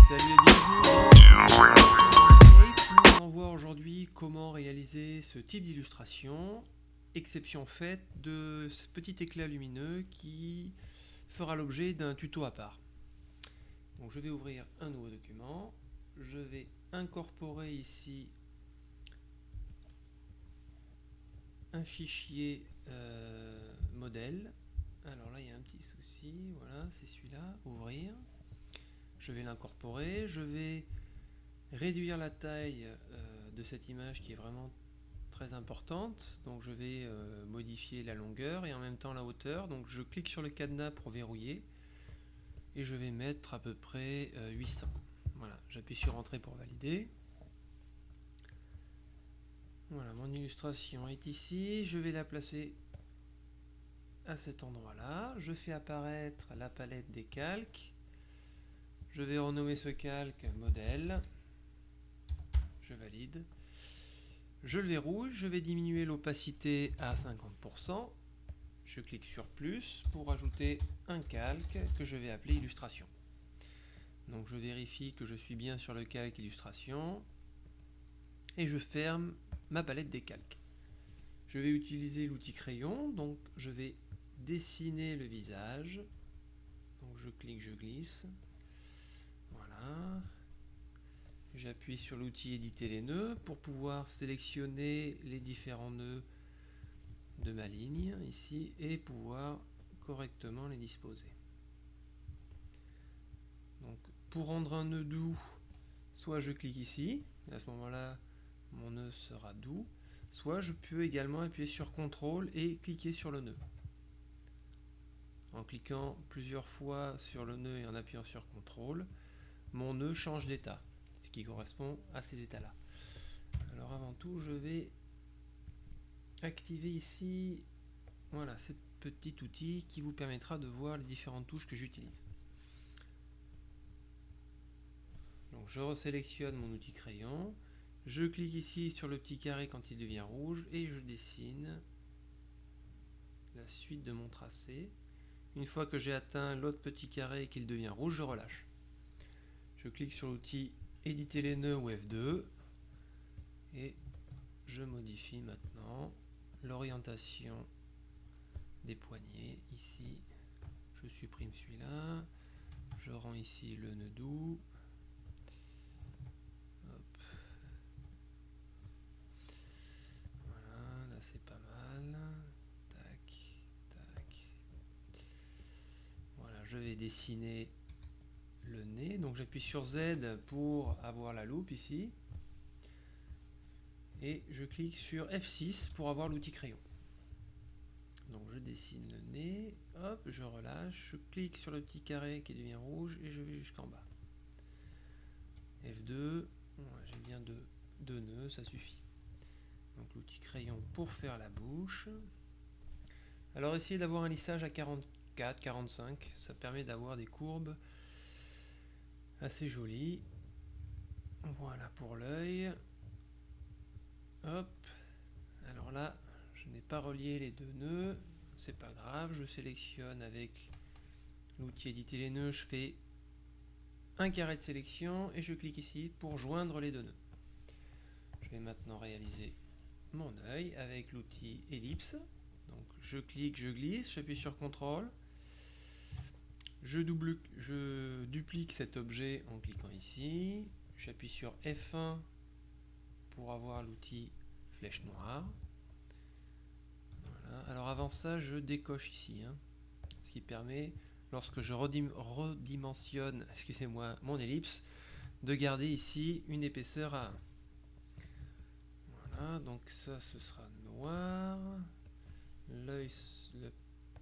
Salut et bienvenue dans Shape. Nous allons voir aujourd'hui comment réaliser ce type d'illustration, exception faite de ce petit éclat lumineux qui fera l'objet d'un tuto à part. Donc je vais ouvrir un nouveau document, je vais incorporer ici un fichier modèle. Alors là il y a un petit souci, voilà c'est celui-là, ouvrir. Je vais l'incorporer, je vais réduire la taille de cette image qui est vraiment très importante, donc je vais modifier la longueur et en même temps la hauteur. Donc je clique sur le cadenas pour verrouiller et je vais mettre à peu près 800. Voilà, j'appuie sur entrée pour valider. Voilà, mon illustration est ici, je vais la placer à cet endroit là, je fais apparaître la palette des calques, je vais renommer ce calque modèle, je valide. Je le verrouille, je vais diminuer l'opacité à 50%. Je clique sur plus pour ajouter un calque que je vais appeler illustration. Donc je vérifie que je suis bien sur le calque illustration et je ferme ma palette des calques. Je vais utiliser l'outil crayon, donc je vais dessiner le visage. Donc je clique, je glisse. Voilà. J'appuie sur l'outil éditer les nœuds pour pouvoir sélectionner les différents nœuds de ma ligne ici et pouvoir correctement les disposer. Donc pour rendre un nœud doux, soit je clique ici, et à ce moment-là mon nœud sera doux, soit je peux également appuyer sur CTRL et cliquer sur le nœud. En cliquant plusieurs fois sur le nœud et en appuyant sur CTRL, mon nœud change d'état, ce qui correspond à ces états-là. Alors avant tout, je vais activer ici, voilà, ce petit outil qui vous permettra de voir les différentes touches que j'utilise. Donc je resélectionne mon outil crayon, je clique ici sur le petit carré quand il devient rouge et je dessine la suite de mon tracé. Une fois que j'ai atteint l'autre petit carré et qu'il devient rouge, je relâche. Je clique sur l'outil éditer les nœuds ou F2 et je modifie maintenant l'orientation des poignets. Ici, je supprime celui-là, je rends ici le nœud doux. Hop. Voilà, là c'est pas mal. Tac, tac. Voilà, je vais dessiner le nez. Donc j'appuie sur Z pour avoir la loupe ici. Et je clique sur F6 pour avoir l'outil crayon. Donc je dessine le nez, hop, je relâche, je clique sur le petit carré qui devient rouge et je vais jusqu'en bas. F2, voilà, j'ai bien deux nœuds, ça suffit. Donc l'outil crayon pour faire la bouche. Alors essayez d'avoir un lissage à 44, 45, ça permet d'avoir des courbes assez jolies. Voilà pour l'œil. Hop, alors là, je n'ai pas relié les deux nœuds, c'est pas grave, je sélectionne avec l'outil éditer les nœuds, je fais un carré de sélection et je clique ici pour joindre les deux nœuds. Je vais maintenant réaliser mon œil avec l'outil ellipse. Donc je clique, je glisse, j'appuie sur CTRL, je duplique cet objet en cliquant ici, j'appuie sur F1 pour avoir l'outil flèche noire. Voilà. Alors avant ça, je décoche ici, ce qui permet, lorsque je redimensionne excusez-moi, mon ellipse, de garder ici une épaisseur à 1. Voilà, donc ça ce sera noir, l'œil,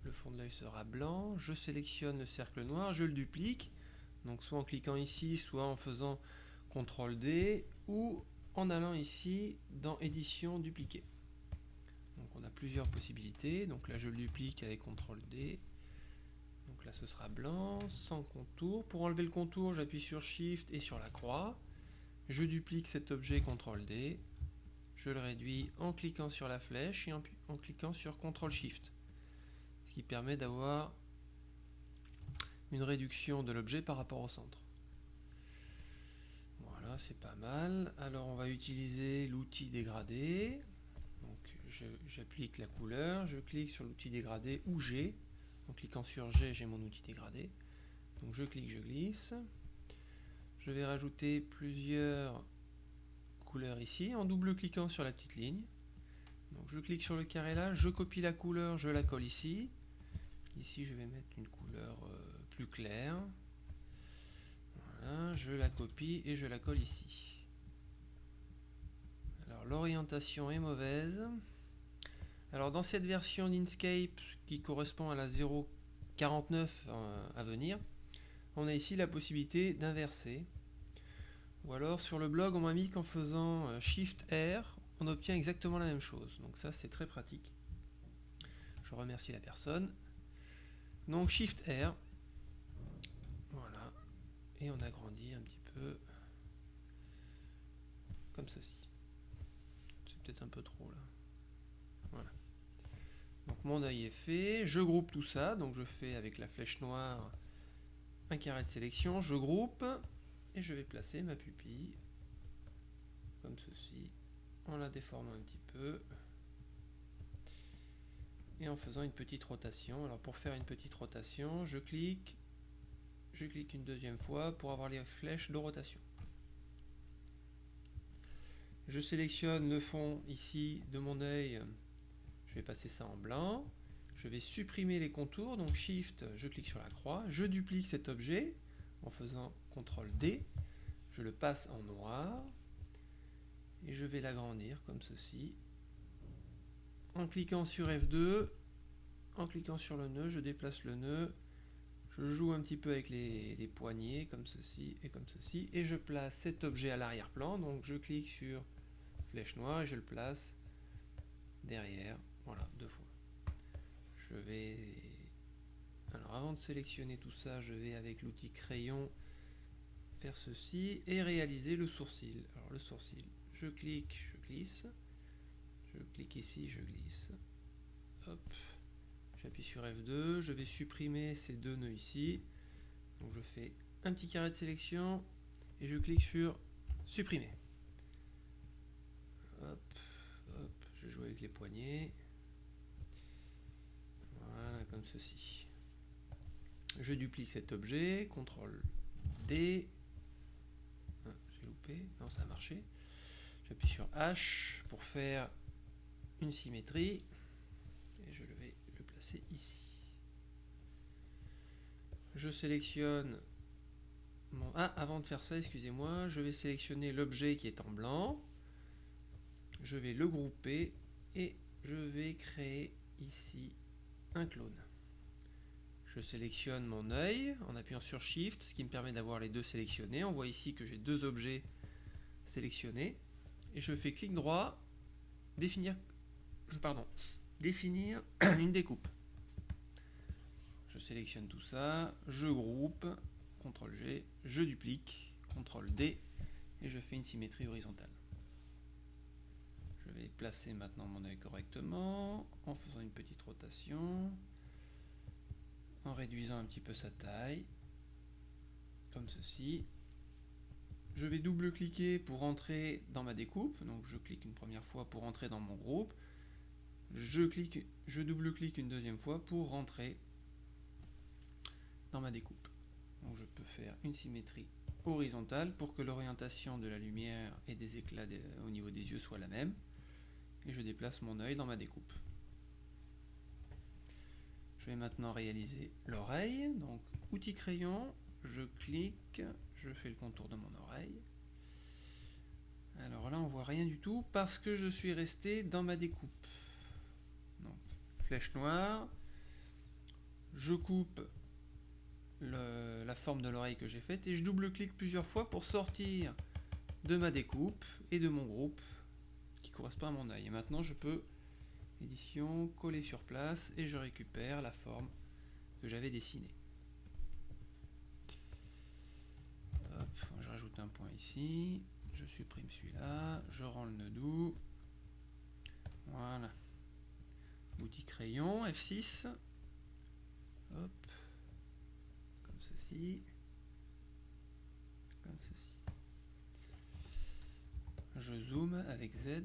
le fond de l'œil sera blanc, je sélectionne le cercle noir, je le duplique, donc soit en cliquant ici, soit en faisant CTRL D, ou en allant ici dans édition dupliquer. Donc on a plusieurs possibilités, donc là je le duplique avec CTRL D, donc là ce sera blanc, sans contour. Pour enlever le contour, j'appuie sur Shift et sur la croix, je duplique cet objet CTRL D, je le réduis en cliquant sur la flèche et en cliquant sur CTRL SHIFT, ce qui permet d'avoir une réduction de l'objet par rapport au centre. Voilà, c'est pas mal. Alors on va utiliser l'outil dégradé. Donc j'applique la couleur, je clique sur l'outil dégradé ou G. En cliquant sur G, j'ai mon outil dégradé. Donc je clique, je glisse. Je vais rajouter plusieurs couleurs ici en double-cliquant sur la petite ligne. Donc je clique sur le carré là, je copie la couleur, je la colle ici. Ici je vais mettre une couleur plus claire. Voilà, je la copie et je la colle ici. Alors l'orientation est mauvaise. Alors dans cette version d'Inkscape qui correspond à la 0.49 à venir, on a ici la possibilité d'inverser. Ou alors sur le blog on m'a mis qu'en faisant Shift R, on obtient exactement la même chose. Donc ça c'est très pratique. Je remercie la personne. Donc Shift R. Voilà. Et on agrandit un petit peu. Comme ceci. C'est peut-être un peu trop là. Voilà. Donc mon œil est fait. Je groupe tout ça. Donc je fais avec la flèche noire un carré de sélection. Je groupe. Et je vais placer ma pupille. Comme ceci. En la déformant un petit peu. Et en faisant une petite rotation. Alors pour faire une petite rotation, je clique une deuxième fois pour avoir les flèches de rotation. Je sélectionne le fond ici de mon œil, je vais passer ça en blanc. Je vais supprimer les contours, donc Shift, je clique sur la croix, je duplique cet objet en faisant CTRL D, je le passe en noir et je vais l'agrandir comme ceci. En cliquant sur F2, en cliquant sur le nœud, je déplace le nœud. Je joue un petit peu avec les poignées, comme ceci et comme ceci, et je place cet objet à l'arrière-plan, donc je clique sur flèche noire et je le place derrière, voilà, 2 fois. Je vais... Alors avant de sélectionner tout ça, je vais avec l'outil crayon faire ceci et réaliser le sourcil. Alors le sourcil, je clique, je glisse, je clique ici, je glisse, hop. J'appuie sur F2, je vais supprimer ces deux nœuds ici. Donc je fais un petit carré de sélection et je clique sur supprimer. Hop, hop, je joue avec les poignets. Voilà, comme ceci. Je duplique cet objet, CTRL D. Ah, j'ai loupé, non ça a marché. J'appuie sur H pour faire une symétrie. Et je vais le placer ici. Je sélectionne mon... Ah, avant de faire ça, excusez-moi, je vais sélectionner l'objet qui est en blanc. Je vais le grouper et je vais créer ici un clone. Je sélectionne mon œil en appuyant sur Shift, ce qui me permet d'avoir les deux sélectionnés. On voit ici que j'ai deux objets sélectionnés. Et je fais clic droit, définir une découpe. Je sélectionne tout ça, je groupe, CTRL G, je duplique, CTRL D, et je fais une symétrie horizontale. Je vais placer maintenant mon œil correctement, en faisant une petite rotation, en réduisant un petit peu sa taille, comme ceci. Je vais double-cliquer pour entrer dans ma découpe, donc je clique une première fois pour entrer dans mon groupe, je double-clique une deuxième fois pour rentrer dans ma découpe. Donc je peux faire une symétrie horizontale pour que l'orientation de la lumière et des éclats au niveau des yeux soit la même. Et je déplace mon œil dans ma découpe. Je vais maintenant réaliser l'oreille. Donc outil crayon, je clique, je fais le contour de mon oreille. Alors là on voit rien du tout parce que je suis resté dans ma découpe. Donc flèche noire, je coupe la forme de l'oreille que j'ai faite et je double-clique plusieurs fois pour sortir de ma découpe et de mon groupe qui correspond à mon œil. Et maintenant je peux édition, coller sur place et je récupère la forme que j'avais dessinée. Hop, je rajoute un point ici, je supprime celui-là, je rends le nœud doux. Voilà. Outil crayon, F6. Hop. Comme ceci. Comme ceci. Je zoome avec Z.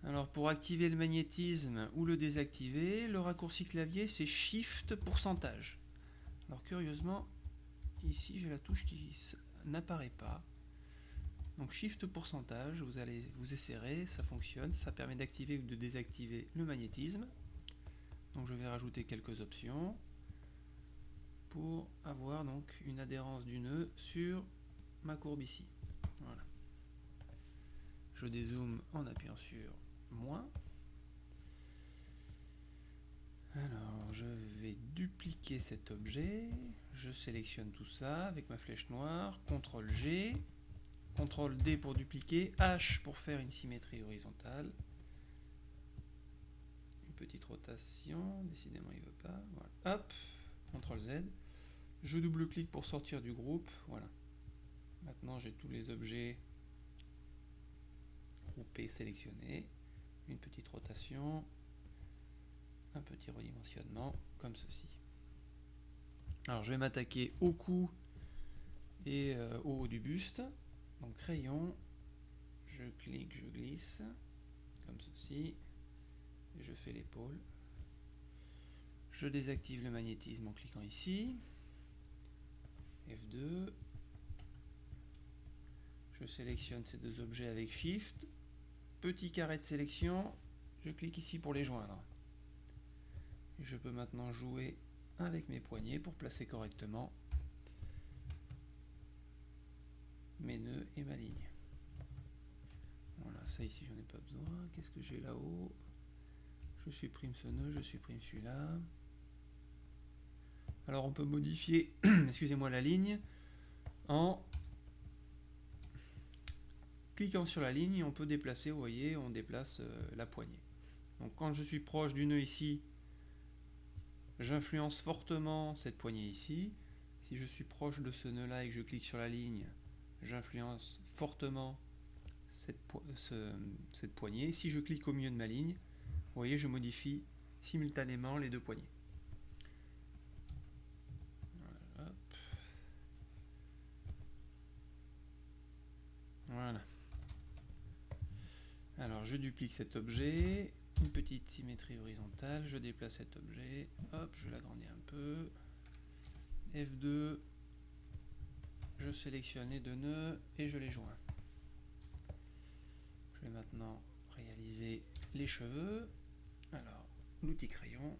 Alors pour activer le magnétisme ou le désactiver, le raccourci clavier c'est Shift pourcentage. Alors curieusement, ici j'ai la touche qui n'apparaît pas. Donc Shift pourcentage, vous essayerez, ça fonctionne, ça permet d'activer ou de désactiver le magnétisme. Donc je vais rajouter quelques options pour avoir donc une adhérence du nœud sur ma courbe ici. Voilà. Je dézoome en appuyant sur moins. Alors je vais dupliquer cet objet, je sélectionne tout ça avec ma flèche noire, CTRL G, CTRL D pour dupliquer, H pour faire une symétrie horizontale. Une petite rotation, décidément il veut pas. Voilà. Hop, CTRL Z. Je double-clique pour sortir du groupe. Voilà. Maintenant j'ai tous les objets groupés, sélectionnés. Une petite rotation. Un petit redimensionnement, comme ceci. Alors je vais m'attaquer au cou et au haut du buste. Donc crayon, je clique, je glisse, comme ceci. Et je fais l'épaule. Je désactive le magnétisme en cliquant ici. F2. Je sélectionne ces deux objets avec Shift. Petit carré de sélection. Je clique ici pour les joindre. Et je peux maintenant jouer avec mes poignets pour placer correctement mes nœuds et ma ligne. Voilà, ça ici j'en ai pas besoin. Qu'est-ce que j'ai là-haut? Je supprime ce nœud, je supprime celui-là. Alors on peut modifier, excusez-moi, la ligne en cliquant sur la ligne, on peut déplacer, vous voyez, on déplace la poignée. Donc quand je suis proche du nœud ici, j'influence fortement cette poignée ici. Si je suis proche de ce nœud-là et que je clique sur la ligne, j'influence fortement cette poignée. Si je clique au milieu de ma ligne, vous voyez, je modifie simultanément les deux poignées. Voilà. Voilà. Alors je duplique cet objet, une petite symétrie horizontale, je déplace cet objet, hop, je l'agrandis un peu, F2, je sélectionne les deux nœuds et je les joins. Je vais maintenant réaliser les cheveux. Alors, l'outil crayon,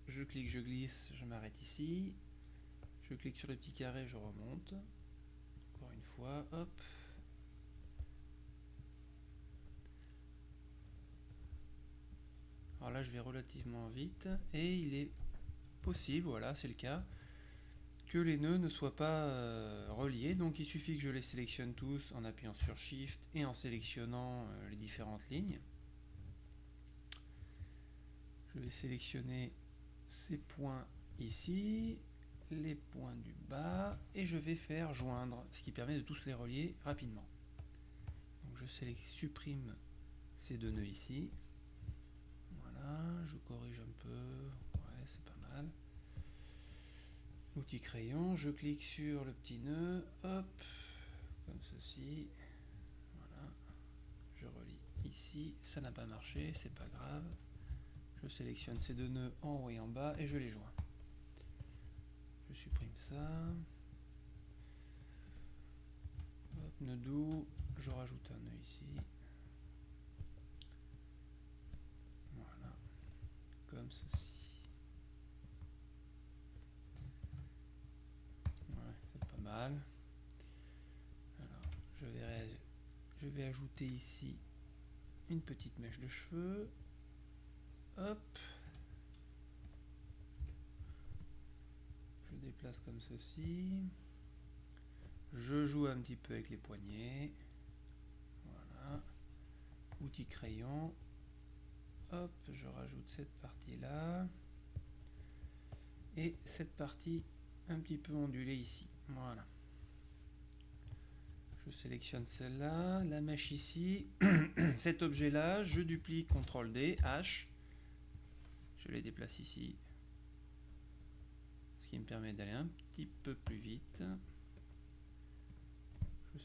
je clique, je glisse, je m'arrête ici, je clique sur le petit carré, je remonte, encore une fois, hop. Alors là je vais relativement vite et il est possible, voilà c'est le cas, que les nœuds ne soient pas reliés, donc il suffit que je les sélectionne tous en appuyant sur Shift et en sélectionnant les différentes lignes. Je vais sélectionner ces points ici, les points du bas, et je vais faire joindre, ce qui permet de tous les relier rapidement. Donc je supprime ces deux nœuds ici. Voilà, je corrige un peu, ouais c'est pas mal. Outil crayon, je clique sur le petit nœud, hop, comme ceci, voilà, je relie ici, ça n'a pas marché, c'est pas grave, je sélectionne ces deux nœuds en haut et en bas et je les joins. Je supprime ça, hop, nœud doux, je rajoute un nœud ici, voilà, comme ceci. Ouais, c'est pas mal. Alors, je vais ajouter ici une petite mèche de cheveux. Hop. Je déplace comme ceci. Je joue un petit peu avec les poignets. Voilà. Outil crayon. Hop, je rajoute cette partie-là. Et cette partie un petit peu ondulée ici. Voilà. Je sélectionne celle-là, la mèche ici, cet objet-là, je duplique, CTRL D, H, je les déplace ici, ce qui me permet d'aller un petit peu plus vite.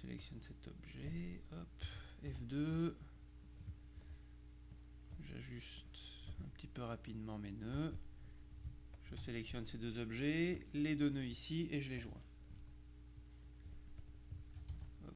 sélectionne cet objet, hop, F2, j'ajuste un petit peu rapidement mes nœuds, je sélectionne ces deux objets, les deux nœuds ici et je les joins.